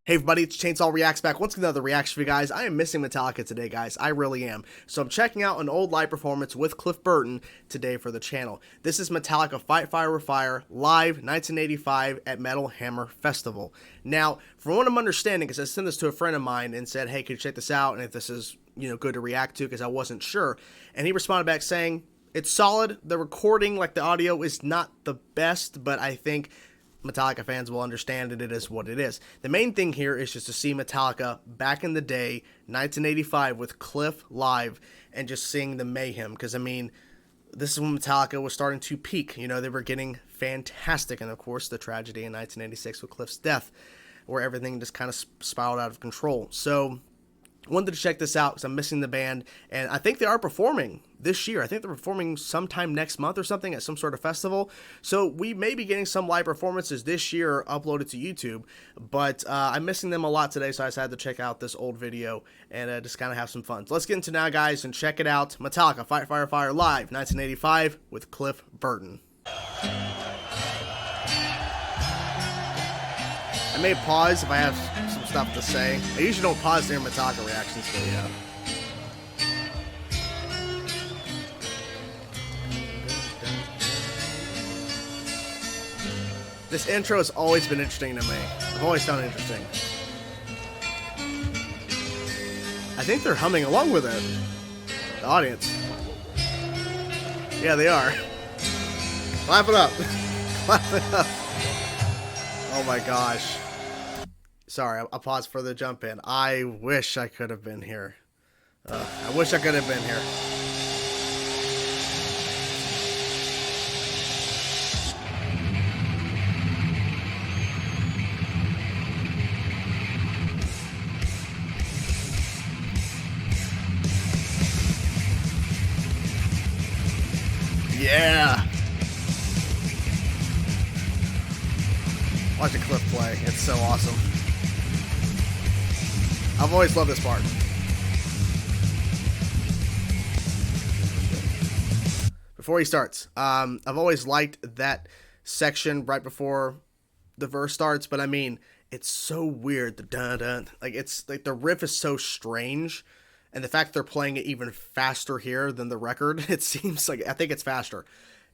Hey everybody, it's Chainsaw Reacts back once again, another reaction for you guys. I am missing Metallica today, guys. I really am. So I'm checking out an old live performance with Cliff Burton today for the channel. This is Metallica Fight Fire with Fire live 1985 at Metal Hammer Festival. Now, from what I'm understanding, because I sent this to a friend of mine and said, hey, could you check this out? And if this is, good to react to, because I wasn't sure. And he responded back saying, it's solid. The recording, like the audio, is not the best, but I think Metallica fans will understand it is what it is. The main thing here is just to see Metallica back in the day, 1985, with Cliff live and just seeing the mayhem. Because, I mean, this is when Metallica was starting to peak. They were getting fantastic. And, of course, the tragedy in 1986 with Cliff's death, where everything just kind of spiraled out of control. So wanted to check this out because I'm missing the band, and I think they are performing this year. I think they're performing sometime next month or something at some sort of festival. So we may be getting some live performances this year uploaded to YouTube, but I'm missing them a lot today, so I decided to check out this old video and just kind of have some fun. So let's get into now, guys, and check it out. Metallica Fight Fire Fire live 1985 with Cliff Burton. I may pause if I have some stuff to say. I usually don't pause during Metallica reactions, but yeah. This intro has always been interesting to me. I've always found it interesting. I think they're humming along with it. The audience. Yeah, they are. Clap it up. Clap it up. Oh my gosh. Sorry, I'll pause for the jump in. I wish I could have been here. I wish I could have been here. Yeah. Watch a Cliff play. It's so awesome. I've always loved this part. Before he starts, I've always liked that section right before the verse starts, but I mean, it's so weird. The dun-dun. Like, it's like the riff is so strange, and the fact they're playing it even faster here than the record, it seems like, I think it's faster.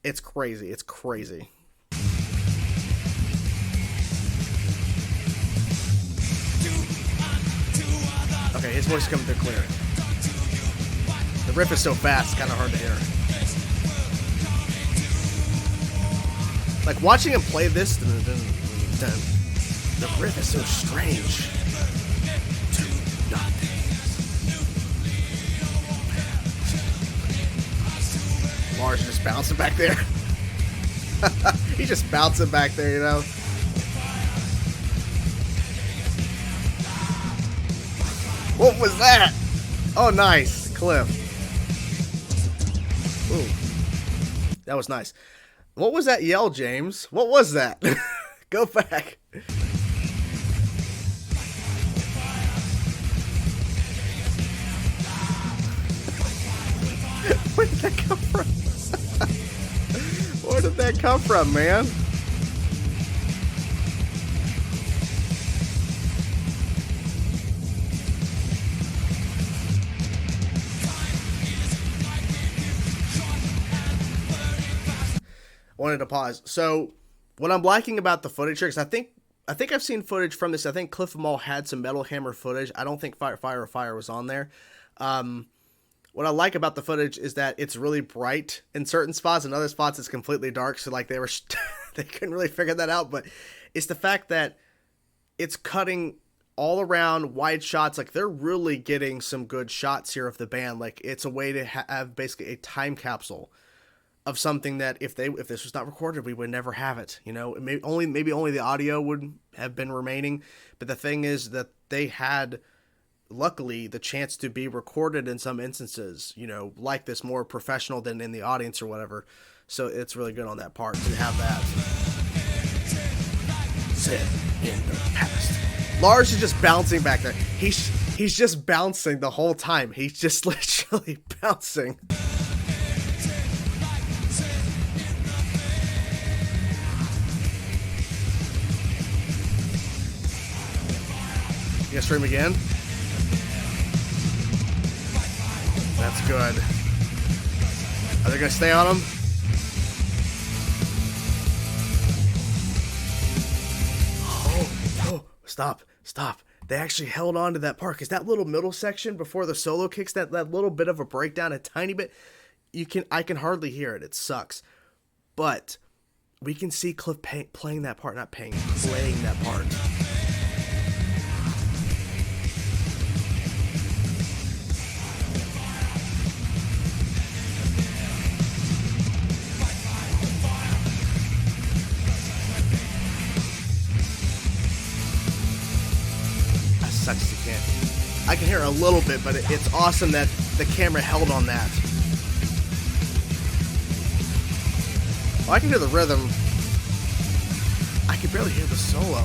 It's crazy. It's crazy. Okay, his voice is coming through clear. The riff is so fast, it's kind of hard to hear. Like, watching him play this, the riff is so strange. Lars just bouncing back there. He's just bouncing back there, What was that? Oh, nice. Cliff. Ooh. That was nice. What was that yell, James? What was that? Go back. Where did that come from? Where did that come from, man? Wanted to pause. So, what I'm liking about the footage here, because I think I've seen footage from this. I think Cliff Mall had some Metal Hammer footage. I don't think Fight Fire Fire was on there. What I like about the footage is that it's really bright in certain spots, and other spots it's completely dark. So, like, they couldn't really figure that out. But it's the fact that it's cutting all around wide shots. Like, they're really getting some good shots here of the band. Like, it's a way to have basically a time capsule of something that if this was not recorded, we would never have it. Maybe only the audio would have been remaining. But the thing is that they had, luckily, the chance to be recorded in some instances, like this, more professional than in the audience or whatever. So it's really good on that part to have that. Sit in the past. Lars is just bouncing back there. He's just bouncing the whole time. He's just literally bouncing. gonna stream again? That's good. Are they gonna stay on him? Oh, stop. They actually held on to that part, because that little middle section before the solo kicks, that little bit of a breakdown, a tiny bit, I can hardly hear it. It sucks. But we can see Cliff playing that part, playing that part. Sucks as you can't. I can hear a little bit, but it's awesome that the camera held on that. Oh, I can hear the rhythm. I can barely hear the solo.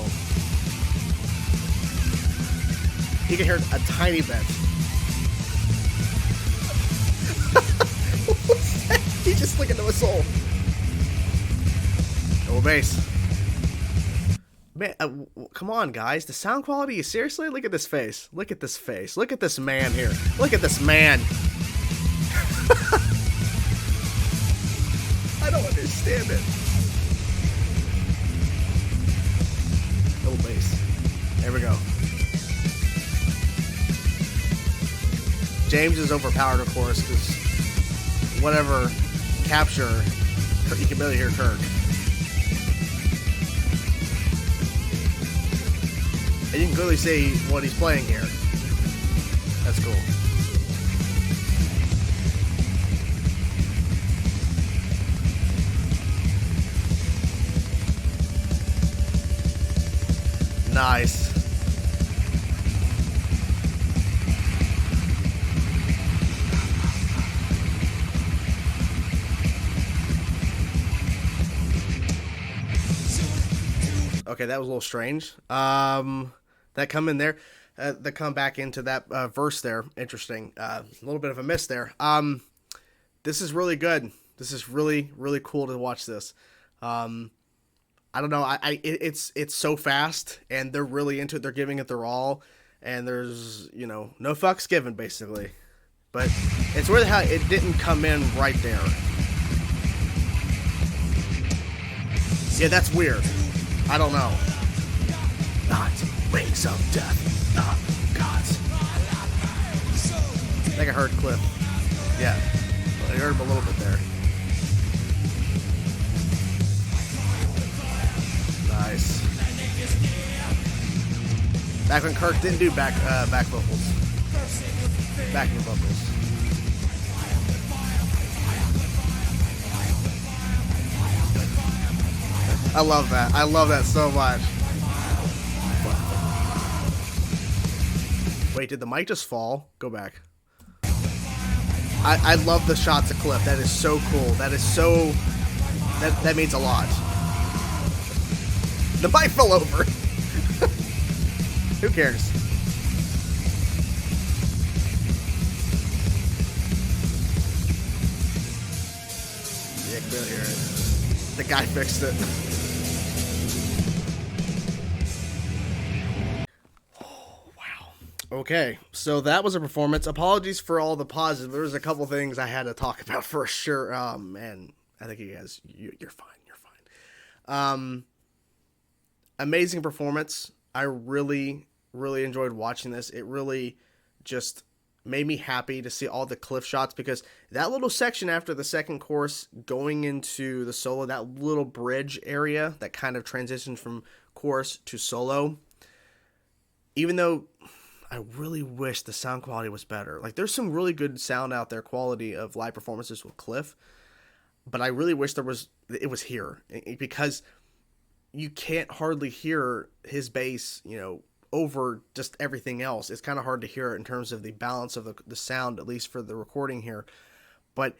You can hear it a tiny bit. He just looked into his soul. Double bass. Man, come on, guys. The sound quality, seriously? Look at this face. Look at this face. Look at this man here. Look at this man. I don't understand it. Double bass. There we go. James is overpowered, of course, because whatever capture, you can barely hear Kirk. And you can clearly see what he's playing here. That's cool. Nice. Okay, that was a little strange. That come in there, that come back into that verse there. Interesting. A little bit of a miss there. This is really good. This is really, really cool to watch this. I don't know. It's so fast, and they're really into it. They're giving it their all, and there's, no fucks given, basically. But it's weird how it didn't come in right there. Yeah, that's weird. I don't know. Not rings of death. Gods. I think I heard Cliff. Yeah. I heard him a little bit there. Nice. Back when Kirk didn't do back vocals. Backing vocals. I love that. I love that so much. Wait, did the mic just fall? Go back. I love the shots of Cliff. That is so cool. That is so... That means a lot. The mic fell over. Who cares? Yeah, I can barely hear it. The guy fixed it. Okay, so that was a performance. Apologies for all the positive. There was a couple things I had to talk about for sure. Man, I think you guys, you're fine. You're fine. Amazing performance. I really, really enjoyed watching this. It really just made me happy to see all the Cliff shots, because that little section after the second chorus going into the solo, that little bridge area that kind of transitions from chorus to solo, even though I really wish the sound quality was better. Like, there's some really good sound out there, quality of live performances with Cliff, but I really wish it was here, because you can't hardly hear his bass, over just everything else. It's kind of hard to hear it in terms of the balance of the sound, at least for the recording here. But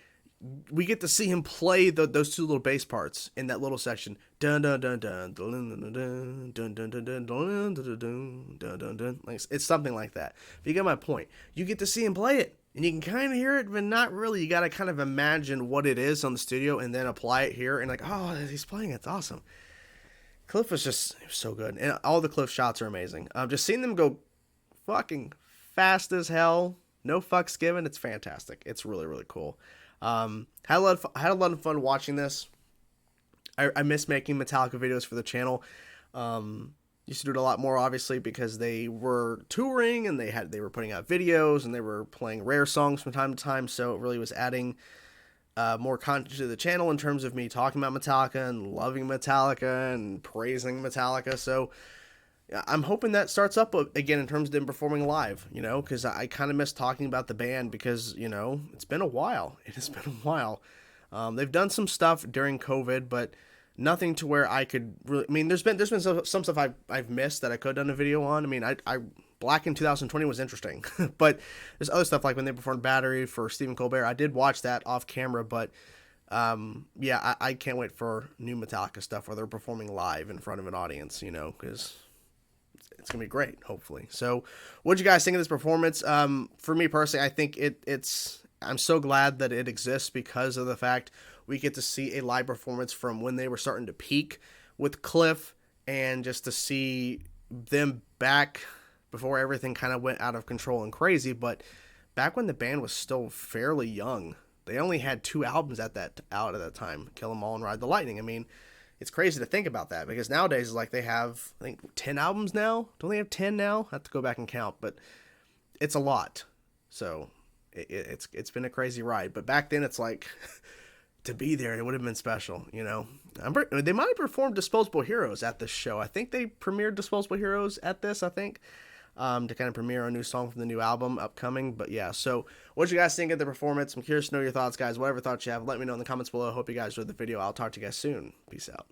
we get to see him play those two little bass parts in that little section. Dun dun dun dun dun dun dun dun dun dun dun dun dun dun. Like, it's something like that. But you get my point. You get to see him play it, and you can kind of hear it, but not really. You got to kind of imagine what it is on the studio, and then apply it here, and like, oh, he's playing it. It's awesome. Cliff was so good, and all the Cliff shots are amazing. Just seeing them go fucking fast as hell. No fucks given. It's fantastic. It's really, really cool. Had a lot of fun watching this. I miss making Metallica videos for the channel. Used to do it a lot more, obviously, because they were touring and they were putting out videos and they were playing rare songs from time to time. So it really was adding more content to the channel in terms of me talking about Metallica and loving Metallica and praising Metallica. So I'm hoping that starts up again in terms of them performing live, you know, because I kind of miss talking about the band because, you know, it's been a while. It has been a while. They've done some stuff during COVID, but nothing to where I could really. I mean, there's been some stuff I've missed that I could have done a video on. I mean, I Black in 2020 was interesting, but there's other stuff like when they performed Battery for Stephen Colbert. I did watch that off camera, but yeah, I can't wait for new Metallica stuff where they're performing live in front of an audience, you know, because it's gonna be great, hopefully. So, what did you guys think of this performance? For me personally, I think it's. I'm so glad that it exists because of the fact we get to see a live performance from when they were starting to peak with Cliff, and just to see them back before everything kind of went out of control and crazy. But back when the band was still fairly young, they only had 2 albums out at that time: Kill 'Em All and Ride the Lightning. I mean, it's crazy to think about that because nowadays it's like they have, I think, 10 albums now. Don't they have 10 now? I have to go back and count, but it's a lot. So it's been a crazy ride. But back then it's like to be there, it would have been special, you know. They might have performed Disposable Heroes at this show. I think they premiered Disposable Heroes at this, I think, to kind of premiere a new song from the new album upcoming. But yeah, so what did you guys think of the performance? I'm curious to know your thoughts, guys. Whatever thoughts you have, let me know in the comments below. Hope you guys enjoyed the video. I'll talk to you guys soon. Peace out.